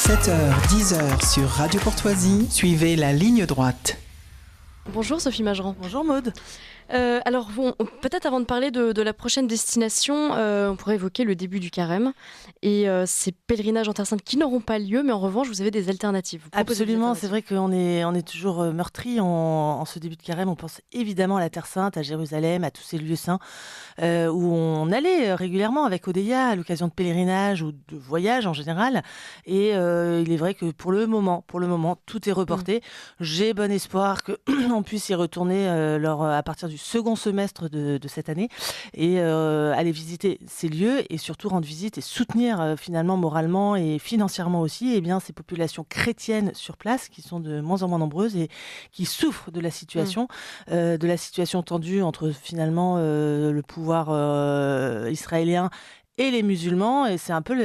7h-10h sur Radio Courtoisie, suivez la ligne droite. Bonjour Sophie Mageran. Bonjour Maude. Alors bon, peut-être avant de parler de la prochaine destination, on pourrait évoquer le début du carême et ces pèlerinages en Terre Sainte qui n'auront pas lieu, mais en revanche vous avez des alternatives. Absolument, c'est vrai qu'on est toujours meurtri en ce début de carême. On pense évidemment à la Terre Sainte, à Jérusalem, à tous ces lieux saints où on allait régulièrement avec Odéa à l'occasion de pèlerinages ou de voyages en général. Et il est vrai que pour le moment, tout est reporté. J'ai bon espoir qu'on puisse y retourner à partir du second semestre de cette année et aller visiter ces lieux et surtout rendre visite et soutenir finalement moralement et financièrement aussi ces populations chrétiennes sur place qui sont de moins en moins nombreuses et qui souffrent de la situation tendue entre finalement le pouvoir israélien et les musulmans, et c'est un peu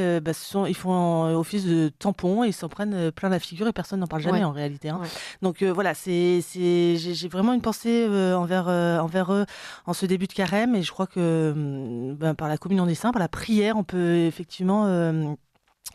ils font office de tampon et ils s'en prennent plein la figure et personne n'en parle jamais en réalité. Ouais. Donc voilà, j'ai vraiment une pensée envers eux en ce début de carême, et je crois que par la communion des saints, par la prière, on peut effectivement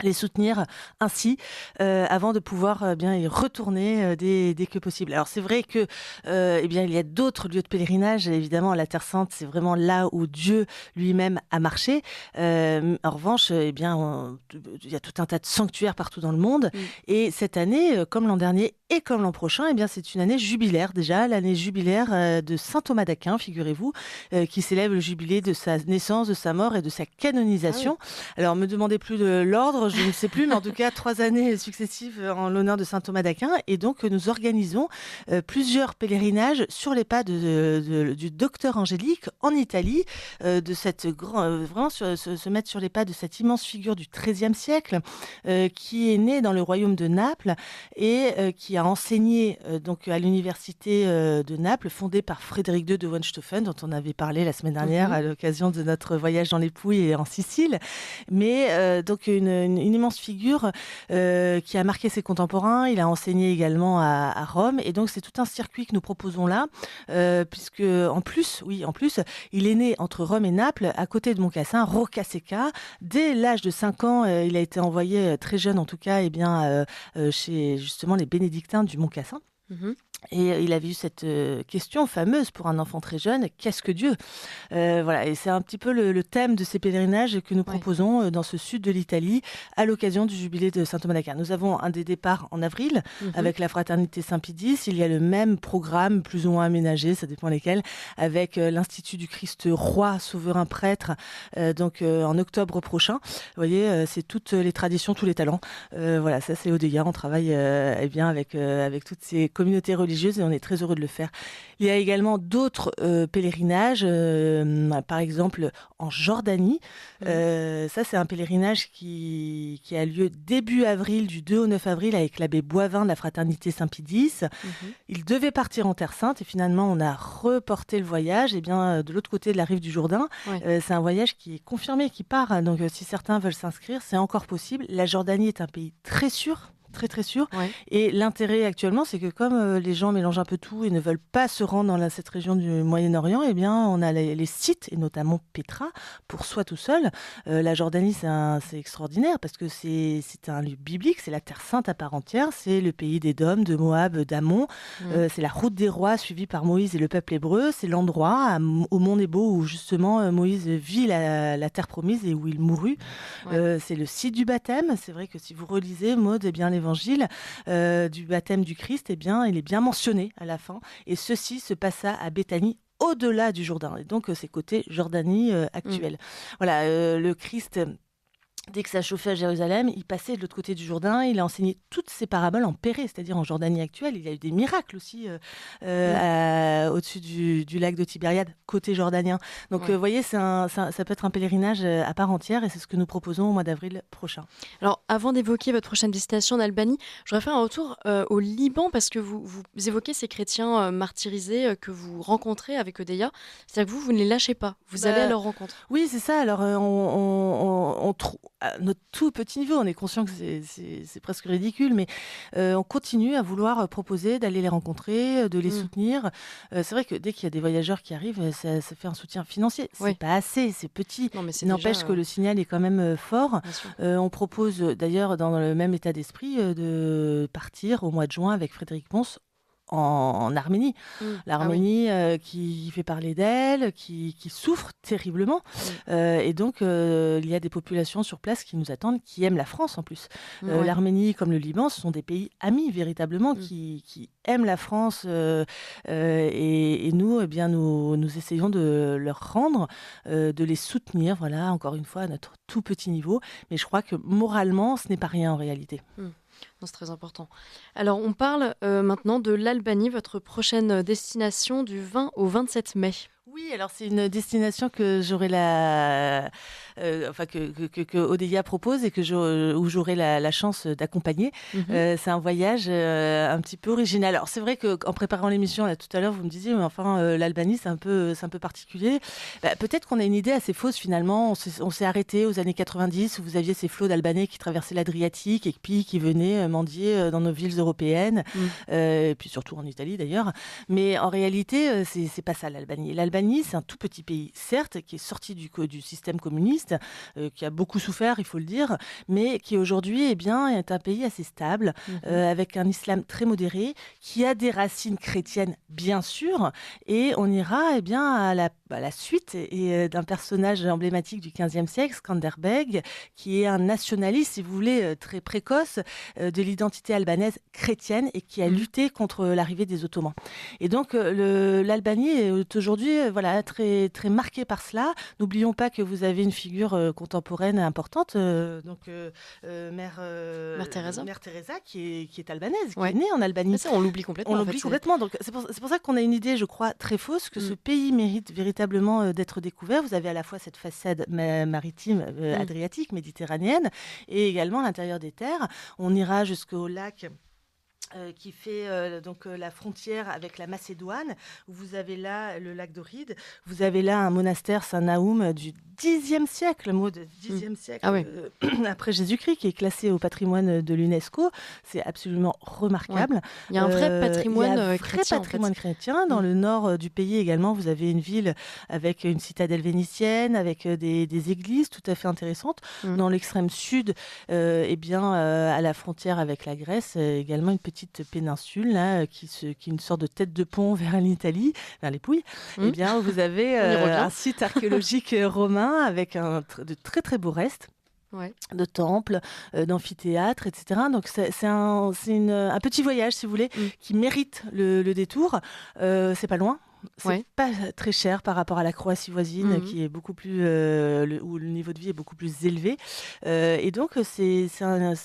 les soutenir ainsi avant de pouvoir y retourner dès que possible. Alors c'est vrai que il y a d'autres lieux de pèlerinage. Évidemment, la Terre Sainte, c'est vraiment là où Dieu lui-même a marché. En revanche, il y a tout un tas de sanctuaires partout dans le monde. Et cette année, comme l'an dernier et comme l'an prochain, c'est une année jubilaire déjà, l'année jubilaire de saint Thomas d'Aquin, figurez-vous, qui célèbre le jubilé de sa naissance, de sa mort et de sa canonisation. Ah oui. Alors, me demandez plus de l'ordre, je ne sais plus, mais en tout cas 3 années successives en l'honneur de saint Thomas d'Aquin, et donc nous organisons plusieurs pèlerinages sur les pas du docteur Angélique en Italie, de cette vraiment se mettre sur les pas de cette immense figure du XIIIe siècle qui est née dans le royaume de Naples et qui a enseigné donc à l'université de Naples, fondée par Frédéric II de Hohenstaufen, dont on avait parlé la semaine dernière à l'occasion de notre voyage dans les Pouilles et en Sicile. Mais donc une immense figure qui a marqué ses contemporains. Il a enseigné également à Rome, et donc c'est tout un circuit que nous proposons là, puisque en plus, il est né entre Rome et Naples, à côté de Moncassin, Rocca-Secca. Dès l'âge de 5 ans, il a été envoyé très jeune, en tout cas, chez justement les bénédictins du Moncassin. Et il avait eu cette question fameuse pour un enfant très jeune: qu'est-ce que Dieu ? Voilà, et c'est un petit peu le thème de ces pèlerinages que nous proposons dans ce sud de l'Italie à l'occasion du jubilé de saint Thomas d'Aquin. Nous avons un des départs en avril avec la fraternité Saint-Pie X. Il y a le même programme, plus ou moins aménagé, ça dépend lesquels, avec l'Institut du Christ Roi, souverain prêtre, en octobre prochain. Vous voyez, c'est toutes les traditions, tous les talents. Voilà, ça c'est Odéa. On travaille avec toutes ces communautés religieuses, et on est très heureux de le faire. Il y a également d'autres pèlerinages, par exemple en Jordanie. Ça, c'est un pèlerinage qui a lieu début avril, du 2 au 9 avril, avec l'abbé Boivin de la fraternité Saint-Pie X. Il devait partir en Terre Sainte, et finalement, on a reporté le voyage de l'autre côté de la rive du Jourdain. C'est un voyage qui est confirmé, qui part. Donc, si certains veulent s'inscrire, c'est encore possible. La Jordanie est un pays très sûr, très très sûr. Et l'intérêt actuellement, c'est que comme les gens mélangent un peu tout et ne veulent pas se rendre dans cette région du Moyen-Orient, on a les sites, et notamment Petra, pour soi tout seul. La Jordanie, c'est extraordinaire parce que c'est un lieu biblique, c'est la Terre Sainte à part entière, c'est le pays d'Édom, de Moab, d'Ammon. C'est la route des rois suivie par Moïse et le peuple hébreu. C'est l'endroit au Mont Nebo où justement Moïse vit la terre promise et où il mourut. C'est le site du baptême. C'est vrai que si vous relisez, Maud, l'évangile du baptême du Christ, il est bien mentionné à la fin. Et ceci se passa à Béthanie, au-delà du Jourdain. Et donc, c'est côté Jordanie actuelle. Voilà, le Christ, dès que ça chauffait à Jérusalem, il passait de l'autre côté du Jourdain. Il a enseigné toutes ses paraboles en Pérée, c'est-à-dire en Jordanie actuelle. Il y a eu des miracles aussi au-dessus du lac de Tibériade, côté jordanien. Donc, vous voyez, ça peut être un pèlerinage à part entière, et c'est ce que nous proposons au mois d'avril prochain. Alors, avant d'évoquer votre prochaine destination en Albanie, je voudrais faire un retour au Liban, parce que vous évoquez ces chrétiens martyrisés que vous rencontrez avec Odéa. C'est-à-dire que vous ne les lâchez pas. Vous allez à leur rencontre. Oui, c'est ça. Alors, à notre tout petit niveau, on est conscient que c'est presque ridicule, mais on continue à vouloir proposer d'aller les rencontrer, de les soutenir. C'est vrai que dès qu'il y a des voyageurs qui arrivent, ça fait un soutien financier. C'est pas assez, c'est petit. Non, mais c'est N'empêche déjà, que le signal est quand même fort. bien sûr. On propose d'ailleurs dans le même état d'esprit de partir au mois de juin avec Frédéric Pons en Arménie. L'Arménie qui fait parler d'elle, qui souffre terriblement. Et donc, il y a des populations sur place qui nous attendent, qui aiment la France en plus. L'Arménie comme le Liban, ce sont des pays amis véritablement qui aiment la France. Et nous, eh bien, nous essayons de leur rendre, de les soutenir, voilà, encore une fois, à notre tout petit niveau. Mais je crois que moralement, ce n'est pas rien en réalité. Non, c'est très important. Alors, on parle maintenant de l'Albanie, votre prochaine destination du 20 au 27 mai. Oui, alors c'est une destination que j'aurai que Odeya propose et où j'aurai la chance d'accompagner. C'est un voyage un petit peu original. Alors c'est vrai qu'en préparant l'émission là, tout à l'heure, vous me disiez, mais enfin l'Albanie c'est un peu particulier. Peut-être qu'on a une idée assez fausse finalement. On s'est arrêté aux années 90 où vous aviez ces flots d'Albanais qui traversaient l'Adriatique et puis qui venaient mendier dans nos villes européennes, et puis surtout en Italie d'ailleurs. Mais en réalité, c'est pas ça l'Albanie. L'Albanie, c'est un tout petit pays, certes, qui est sorti du système communiste, qui a beaucoup souffert, il faut le dire, mais qui aujourd'hui est un pays assez stable, avec un islam très modéré, qui a des racines chrétiennes, bien sûr, et on ira à la suite d'un personnage emblématique du XVe siècle, Skanderbeg, qui est un nationaliste, si vous voulez, très précoce de l'identité albanaise chrétienne et qui a lutté contre l'arrivée des Ottomans. Et donc, l'Albanie est aujourd'hui très, très marquée par cela. N'oublions pas que vous avez une figure contemporaine importante, Mère Teresa, qui est albanaise, qui est née en Albanie. Ça, on l'oublie complètement. On l'oublie complètement. Donc, c'est pour ça qu'on a une idée, je crois, très fausse, que ce pays mérite véritablement d'être découvert. Vous avez à la fois cette façade maritime, adriatique, méditerranéenne, et également l'intérieur des terres. On ira jusqu'au lac qui fait la frontière avec la Macédoine, où vous avez là le lac d'Ohride, vous avez là un monastère Saint-Naoum du Xe siècle, le mot de Xe siècle, après Jésus-Christ, qui est classé au patrimoine de l'UNESCO. C'est absolument remarquable. Il y a un vrai patrimoine chrétien. Dans le nord du pays également, vous avez une ville avec une citadelle vénitienne, avec des églises tout à fait intéressantes. Dans l'extrême sud, à la frontière avec la Grèce, également une petite péninsule là, qui est une sorte de tête de pont vers l'Italie, vers les Pouilles. Vous avez un site archéologique romain avec de très très beaux restes. De temples, d'amphithéâtres, etc. Donc c'est un petit voyage, si vous voulez, qui mérite le détour. C'est pas loin. C'est pas très cher par rapport à la Croatie voisine, qui est beaucoup plus où le niveau de vie est beaucoup plus élevé. Et donc c'est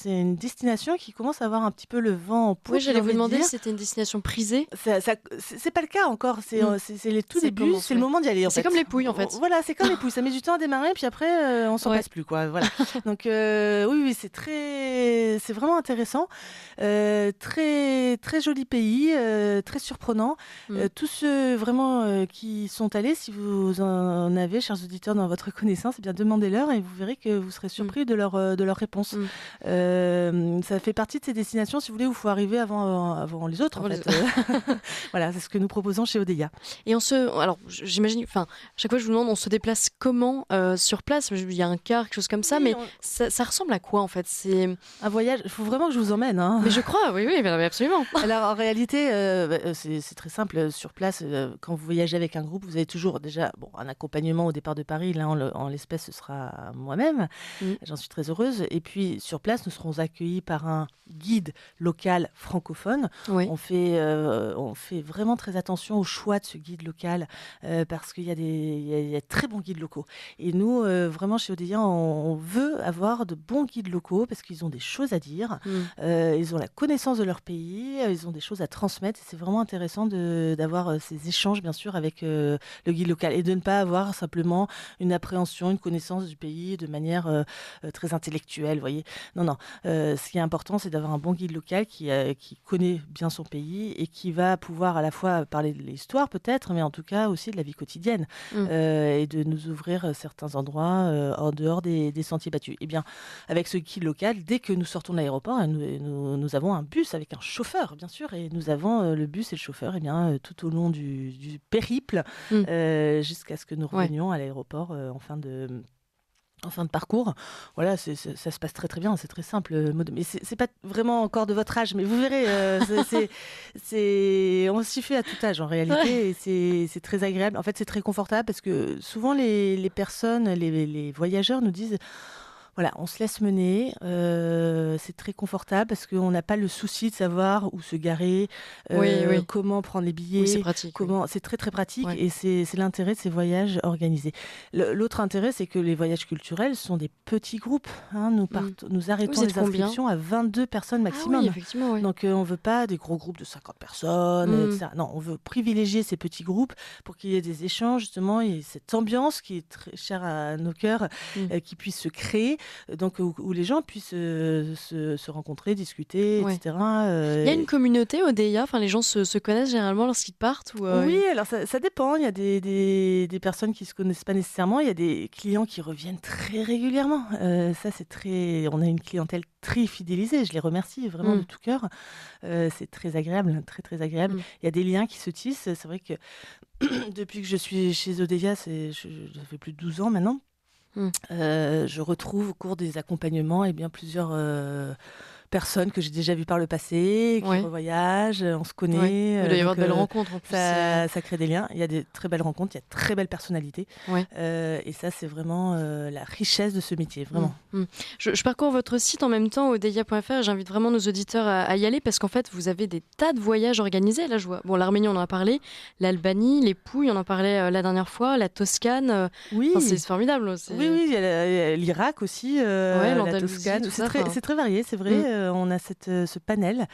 une destination qui commence à avoir un petit peu le vent en poupe. Oui, j'allais vous demander si c'était une destination prisée. C'est pas le cas encore. C'est les tout débuts. C'est le moment d'y aller. C'est comme les Pouilles en fait. Voilà, c'est comme les Pouilles. Ça met du temps à démarrer, puis après on s'en passe plus quoi. Voilà. Donc oui, c'est vraiment intéressant. Très très joli pays, très surprenant. Tous ceux vraiment qui sont allés, si vous en avez, chers auditeurs, dans votre connaissance, eh bien demandez-leur et vous verrez que vous serez surpris de leur réponse. Ça fait partie de ces destinations, si vous voulez, où il faut arriver avant les autres. En fait. Voilà, c'est ce que nous proposons chez Odeya. Et alors j'imagine, chaque fois je vous demande, on se déplace comment sur place? Il y a un car, quelque chose comme ça, mais ça ressemble à quoi en fait? C'est un voyage. Il faut vraiment que je vous emmène. Hein. Mais je crois, oui, absolument. Alors en réalité, c'est très simple. Sur place, quand vous voyagez avec un groupe, vous avez toujours déjà un accompagnement au départ de Paris. Là, en l'espèce, ce sera moi-même. J'en suis très heureuse. Et puis, sur place, nous serons accueillis par un guide local francophone. On fait vraiment très attention au choix de ce guide local parce qu'il y a des très bons guides locaux. Et nous, vraiment, chez Odeya, on veut avoir de bons guides locaux parce qu'ils ont des choses à dire. Ils ont la connaissance de leur pays. Ils ont des choses à transmettre. Et c'est vraiment intéressant d'avoir ces échanges échange bien sûr avec le guide local et de ne pas avoir simplement une appréhension, une connaissance du pays de manière très intellectuelle, vous voyez. Non. Ce qui est important, c'est d'avoir un bon guide local qui connaît bien son pays et qui va pouvoir à la fois parler de l'histoire peut-être, mais en tout cas aussi de la vie quotidienne et de nous ouvrir certains endroits en dehors des sentiers battus. Eh bien, avec ce guide local, dès que nous sortons de l'aéroport, nous avons un bus avec un chauffeur, bien sûr, et nous avons le bus et le chauffeur tout au long du périple jusqu'à ce que nous revenions à l'aéroport en fin de parcours. Voilà, ça se passe très très bien, c'est très simple. Mais c'est pas vraiment encore de votre âge, mais vous verrez, on s'y fait à tout âge en réalité, et c'est très agréable. En fait, c'est très confortable parce que souvent les personnes, les voyageurs nous disent voilà, on se laisse mener, c'est très confortable parce qu'on n'a pas le souci de savoir où se garer, comment prendre les billets. Oui, c'est pratique. C'est très très pratique et c'est l'intérêt de ces voyages organisés. L'autre intérêt, c'est que les voyages culturels sont des petits groupes. Nous arrêtons les inscriptions à 22 personnes maximum. Ah oui, effectivement, oui. Donc on ne veut pas des gros groupes de 50 personnes, etc. Non, on veut privilégier ces petits groupes pour qu'il y ait des échanges, justement, et cette ambiance qui est très chère à nos cœurs, qui puisse se créer. Donc où les gens puissent se rencontrer, discuter, etc. Il y a une communauté au DEIA, enfin les gens se connaissent généralement lorsqu'ils partent ou Oui, alors ça dépend. Il y a des personnes qui se connaissent pas nécessairement. Il y a des clients qui reviennent très régulièrement. Ça c'est on a une clientèle très fidélisée. Je les remercie vraiment de tout cœur. C'est très agréable, très très agréable. Il y a des liens qui se tissent. C'est vrai que depuis que je suis chez Odeia, ça fait plus de 12 ans maintenant. Je retrouve au cours des accompagnements plusieurs personnes que j'ai déjà vues par le passé, qui revoyagent, on se connaît. Il doit y avoir de belles rencontres en plus. Ça crée des liens. Il y a des très belles rencontres, il y a de très belles personnalités. Et ça, c'est vraiment la richesse de ce métier, vraiment. Je parcours votre site en même temps, odeia.fr, et j'invite vraiment nos auditeurs à y aller parce qu'en fait, vous avez des tas de voyages organisés. Là, je vois. Bon, l'Arménie, on en a parlé, l'Albanie, les Pouilles, on en parlait la dernière fois, la Toscane. Oui, c'est formidable. Oui, il y a l'Irak aussi, la Toscane. C'est très varié, c'est vrai. On a ce panel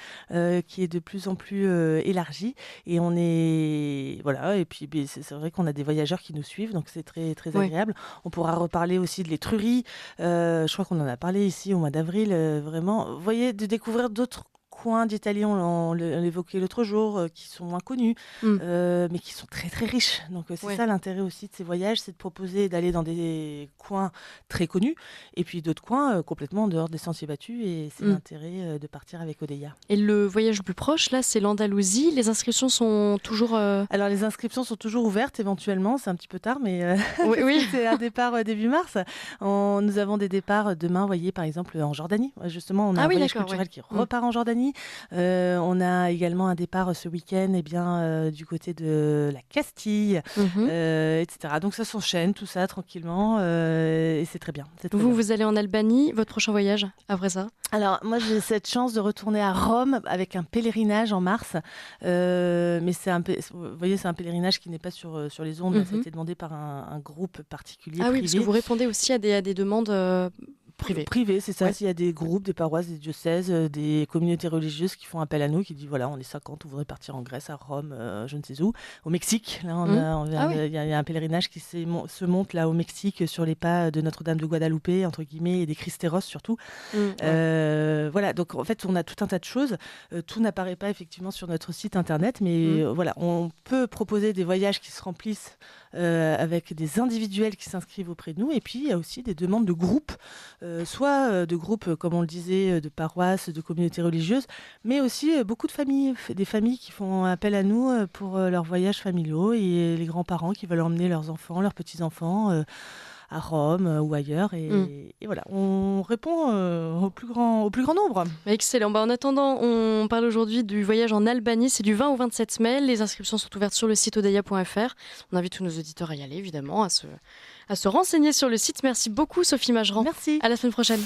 qui est de plus en plus élargi et on est voilà, et puis c'est vrai qu'on a des voyageurs qui nous suivent, donc c'est très très agréable. On pourra reparler aussi de l'Étrurie, je crois qu'on en a parlé ici au mois d'avril, vraiment, vous voyez, de découvrir d'autres coins d'Italie, on l'évoquait l'autre jour, qui sont moins connus, mais qui sont très très riches. Donc c'est ça l'intérêt aussi de ces voyages, c'est de proposer d'aller dans des coins très connus, et puis d'autres coins complètement en dehors des sentiers battus, et c'est l'intérêt de partir avec Odeia. Et le voyage le plus proche, là, c'est l'Andalousie. Les inscriptions sont toujours... Alors les inscriptions sont toujours ouvertes éventuellement, c'est un petit peu tard, mais oui. C'est un départ début mars. Nous avons des départs demain, vous voyez, par exemple en Jordanie. Justement, on a un voyage culturel qui repart en Jordanie. On a également un départ ce week-end du côté de la Castille, etc. Donc ça s'enchaîne, tout ça, tranquillement, et c'est très bien. Vous allez en Albanie, votre prochain voyage, après ça? Alors, moi, j'ai cette chance de retourner à Rome avec un pèlerinage en mars. Mais vous voyez, c'est un pèlerinage qui n'est pas sur les ondes. Ça a été demandé par un groupe particulier. Ah privé. Oui, parce que vous répondez aussi à des demandes... Privé, c'est ça. S'il y a des groupes, des paroisses, des diocèses, des communautés religieuses qui font appel à nous, qui disent voilà, on est 50, on voudrait partir en Grèce, à Rome, je ne sais où, au Mexique. Là, il y a un pèlerinage qui se monte là au Mexique sur les pas de Notre-Dame de Guadalupe, entre guillemets, et des Cristeros surtout. Voilà, donc en fait, on a tout un tas de choses. Tout n'apparaît pas effectivement sur notre site internet, mais voilà, on peut proposer des voyages qui se remplissent avec des individuels qui s'inscrivent auprès de nous, et puis il y a aussi des demandes de groupes. Soit de groupes, comme on le disait, de paroisses, de communautés religieuses, mais aussi beaucoup de familles, des familles qui font appel à nous pour leurs voyages familiaux, et les grands-parents qui veulent emmener leurs enfants, leurs petits-enfants à Rome ou ailleurs. Et voilà, on répond au plus grand nombre. Excellent. En attendant, on parle aujourd'hui du voyage en Albanie. C'est du 20 au 27 mai. Les inscriptions sont ouvertes sur le site odeia.fr. On invite tous nos auditeurs à y aller, évidemment, à se renseigner sur le site. Merci beaucoup, Sophie Mageran. Merci. À la semaine prochaine.